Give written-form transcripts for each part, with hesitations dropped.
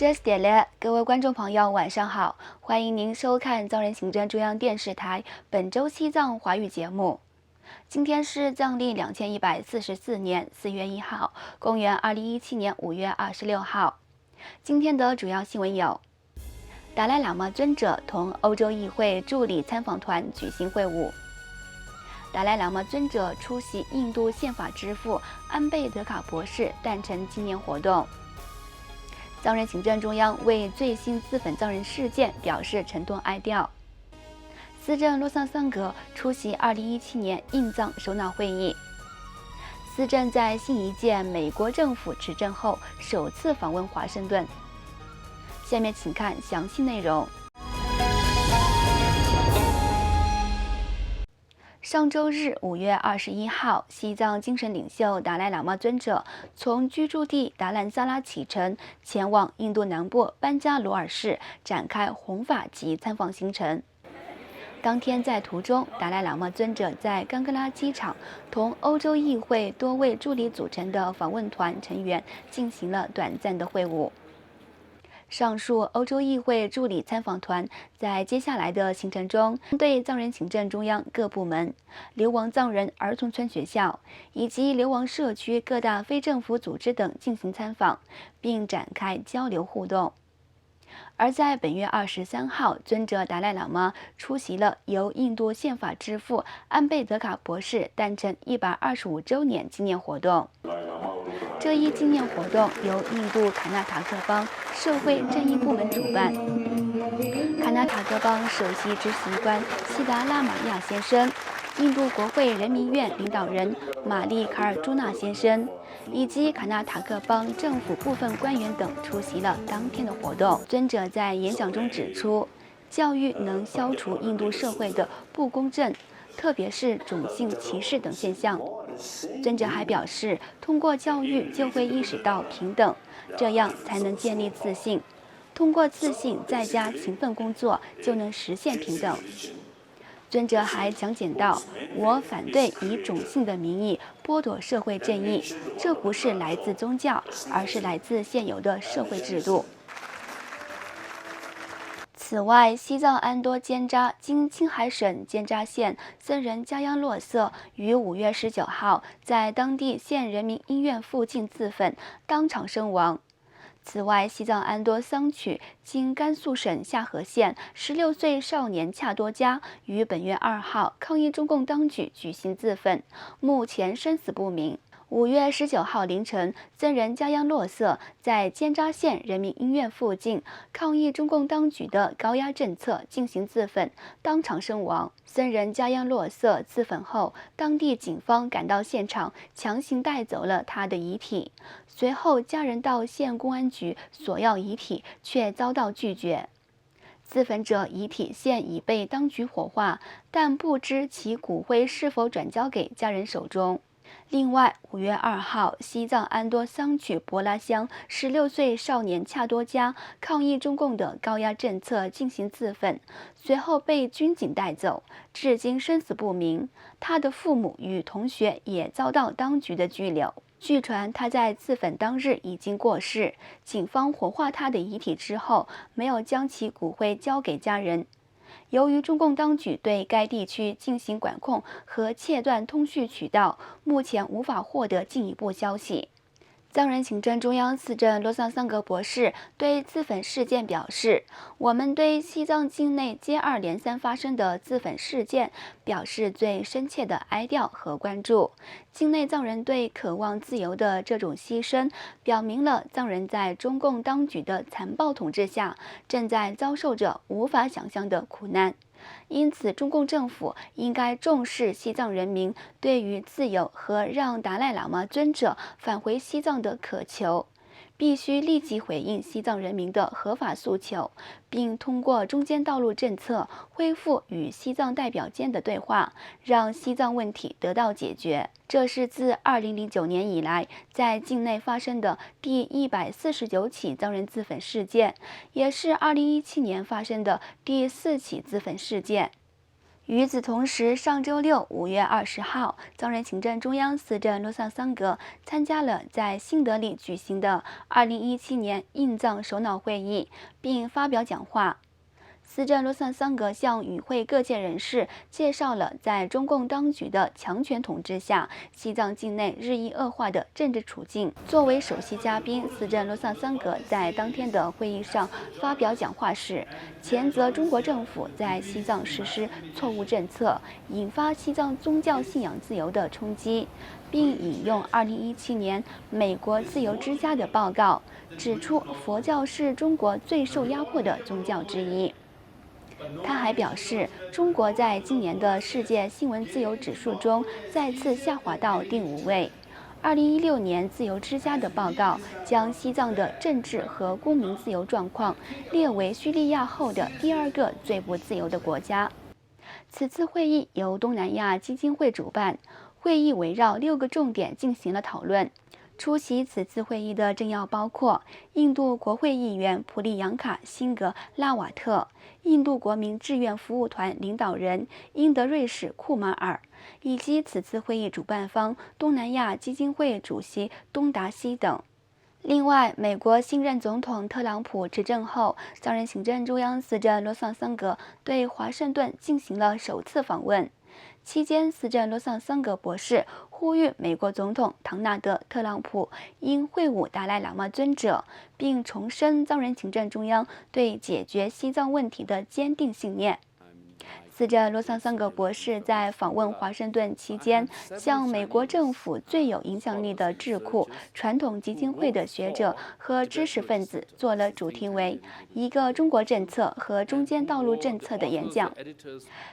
这是点嘞，各位观众朋友，晚上好，欢迎您收看藏人行政中央电视台本周西藏华语节目。今天是藏历2144年4月1号，公元2017年5月26号。今天的主要新闻有：达赖喇嘛尊者同欧洲议会助理参访团举行会晤；达赖喇嘛尊者出席印度宪法之父安贝德卡博士诞辰纪念活动。藏人行政中央为最新自焚藏人事件表示沉痛哀悼。司政洛桑桑格出席2017年印藏首脑会议。司政在新一届美国政府执政后首次访问华盛顿。下面请看详细内容。上周日5月21号，西藏精神领袖达赖喇嘛尊者从居住地达兰萨拉启程，前往印度南部班加罗尔市展开弘法及参访行程。当天在途中，达赖喇嘛尊者在冈格拉机场同欧洲议会多位助理组成的访问团成员进行了短暂的会晤。上述欧洲议会助理参访团在接下来的行程中，对藏人行政中央各部门、流亡藏人儿童村学校以及流亡社区各大非政府组织等进行参访，并展开交流互动。而在本月23号，尊者达赖喇嘛出席了由印度宪法之父安贝德卡博士诞辰125周年纪念活动。这一纪念活动由印度卡纳塔克邦社会正义部门主办。卡纳塔克邦首席执行官西达拉玛亚先生、印度国会人民院领导人玛丽卡尔朱纳先生以及卡纳塔克邦政府部分官员等出席了当天的活动。尊者在演讲中指出，教育能消除印度社会的不公正，特别是种姓歧视等现象。尊者还表示，通过教育就会意识到平等，这样才能建立自信。通过自信再加勤奋工作，就能实现平等。尊者还讲解到，我反对以种姓的名义剥夺社会正义，这不是来自宗教，而是来自现有的社会制度。此外，西藏安多坚扎经青海省坚扎县僧人加央洛瑟于5月19号在当地县人民医院附近自焚，当场身亡。此外，西藏安多桑曲经甘肃省夏河县16岁少年恰多加于本月2号抗议中共当局举行自焚，目前生死不明。5月19号凌晨，僧人加央洛瑟在坚扎县人民医院附近抗议中共当局的高压政策进行自焚，当场身亡。僧人加央洛瑟自焚后，当地警方赶到现场，强行带走了他的遗体。随后，家人到县公安局索要遗体，却遭到拒绝。自焚者遗体现已被当局火化，但不知其骨灰是否转交给家人手中。另外，5月2号，西藏安多桑曲博拉乡16岁少年恰多加抗议中共的高压政策进行自焚，随后被军警带走，至今生死不明。他的父母与同学也遭到当局的拘留。据传他在自焚当日已经过世，警方火化他的遗体之后，没有将其骨灰交给家人。由于中共当局对该地区进行管控和切断通讯渠道，目前无法获得进一步消息。藏人行政中央司政洛桑桑格博士对自焚事件表示，我们对西藏境内接二连三发生的自焚事件表示最深切的哀悼和关注。境内藏人对渴望自由的这种牺牲，表明了藏人在中共当局的残暴统治下，正在遭受着无法想象的苦难。因此，中共政府应该重视西藏人民对于自由和让达赖喇嘛尊者返回西藏的渴求，必须立即回应西藏人民的合法诉求，并通过中间道路政策恢复与西藏代表间的对话，让西藏问题得到解决。这是自2009年以来在境内发生的第149起藏人自焚事件，也是2017年发生的第4起自焚事件。与此同时，上周六5月20号，藏人行政中央司政洛桑桑格参加了在新德里举行的2017年印藏首脑会议，并发表讲话。司政洛桑桑格向与会各界人士介绍了在中共当局的强权统治下，西藏境内日益恶化的政治处境。作为首席嘉宾，司政洛桑桑格在当天的会议上发表讲话时，谴责中国政府在西藏实施错误政策，引发西藏宗教信仰自由的冲击，并引用2017年美国自由之家的报告，指出佛教是中国最受压迫的宗教之一。他还表示，中国在今年的世界新闻自由指数中再次下滑到第5位。2016年自由之家的报告将西藏的政治和公民自由状况列为叙利亚后的第2个最不自由的国家。此次会议由东南亚基金会主办，会议围绕6个重点进行了讨论。出席此次会议的政要包括印度国会议员普利扬卡·辛格拉瓦特、印度国民志愿服务团领导人英德瑞士·库马尔，以及此次会议主办方东南亚基金会主席东达西等。另外，美国新任总统特朗普执政后，藏人行政中央司政洛桑桑格对华盛顿进行了首次访问。期间，司政洛桑桑格博士呼吁美国总统唐纳德·特朗普应会晤达赖喇嘛尊者，并重申藏人行政中央对解决西藏问题的坚定信念。司政洛桑桑格博士在访问华盛顿期间，向美国政府最有影响力的智库传统基金会的学者和知识分子做了主题为“一个中国政策和中间道路政策”的演讲。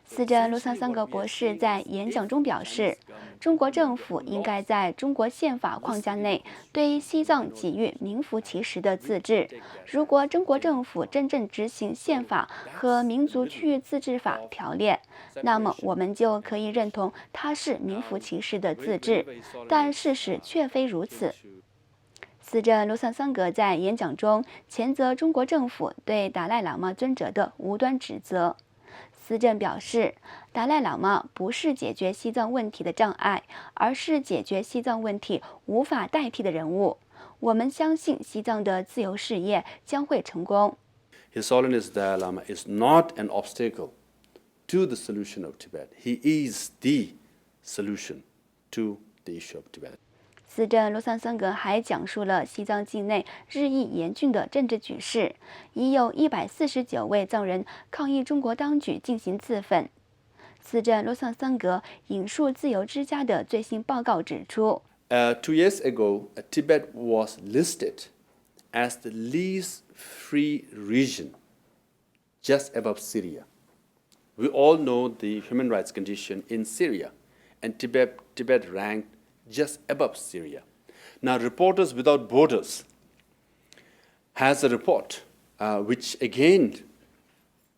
司政洛桑桑格博士在演讲中表示，中国政府应该在中国宪法框架内对西藏给予名副其实的自治。如果中国政府真正执行宪法和民族区域自治法条例，那么我们就可以认同它是名副其实的自治，但事实却非如此。司政洛桑桑格在演讲中谴责中国政府对达赖喇嘛尊者的无端指责。司政表示，达赖喇嘛不是解决西藏问题的障碍，而是解决西藏问题无法代替的人物。我们相信西藏的自由事业将会成功。His Holiness Dalai Lama is not an obstacle to the solution of Tibet. He is the solution to the issue of Tibet. 司政洛桑桑格还讲述了西藏境内日益严峻的政治局势，已有149位藏人抗议中国当局进行自焚。司政洛桑桑格引述自由之家的最新报告指出，2 years ago, Tibet was listed as the least free region, just above Syria. We all know the human rights condition in Syria, and Tibet ranked just above Syria. Now, Reporters Without Borders has a report which again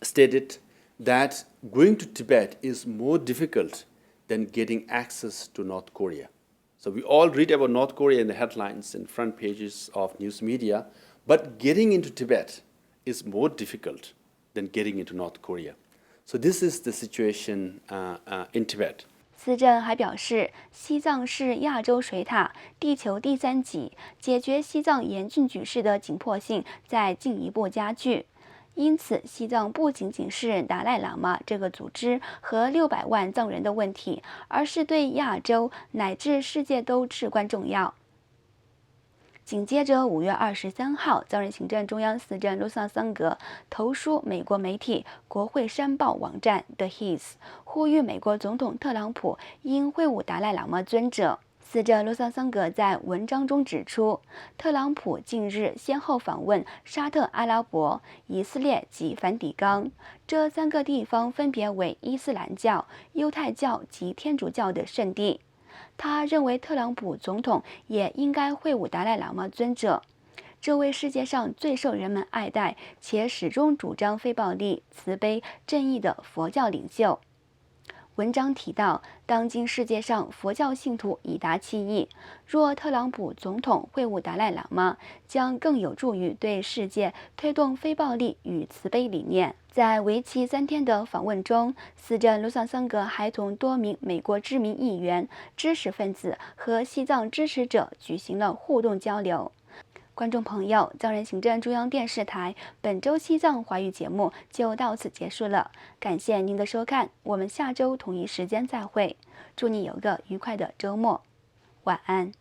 stated that going to Tibet is more difficult than getting access to North Korea. So we all read about North Korea in the headlines and front pages of news media, but getting into Tibet is more difficult than getting into North Korea. So this is the situation in Tibet. 司政还表示，西藏是亚洲水塔，地球第3极，解决西藏严峻局势的紧迫性在进一步加剧。因此，西藏不仅仅是达赖喇嘛这个组织和600万藏人的问题，而是对亚洲乃至世界都至关重要。紧接着5月23号，藏人行政中央司政洛桑桑格投书美国媒体国会山报网站 The Hill， 呼吁美国总统特朗普应会晤达赖喇嘛尊者。司政洛桑桑格在文章中指出，特朗普近日先后访问沙特阿拉伯、以色列及梵蒂冈，这3个地方分别为伊斯兰教、犹太教及天主教的圣地。他认为特朗普总统也应该会晤达赖喇嘛尊者，这位世界上最受人们爱戴且始终主张非暴力、慈悲、正义的佛教领袖。文章提到，当今世界上佛教信徒已达7亿，若特朗普总统会晤达赖喇嘛，将更有助于对世界推动非暴力与慈悲理念。在为期3天的访问中，司政卢桑桑格还同多名美国知名议员、知识分子和西藏支持者举行了互动交流。观众朋友，藏人行政中央电视台本周西藏华语节目就到此结束了，感谢您的收看，我们下周同一时间再会，祝你有个愉快的周末，晚安。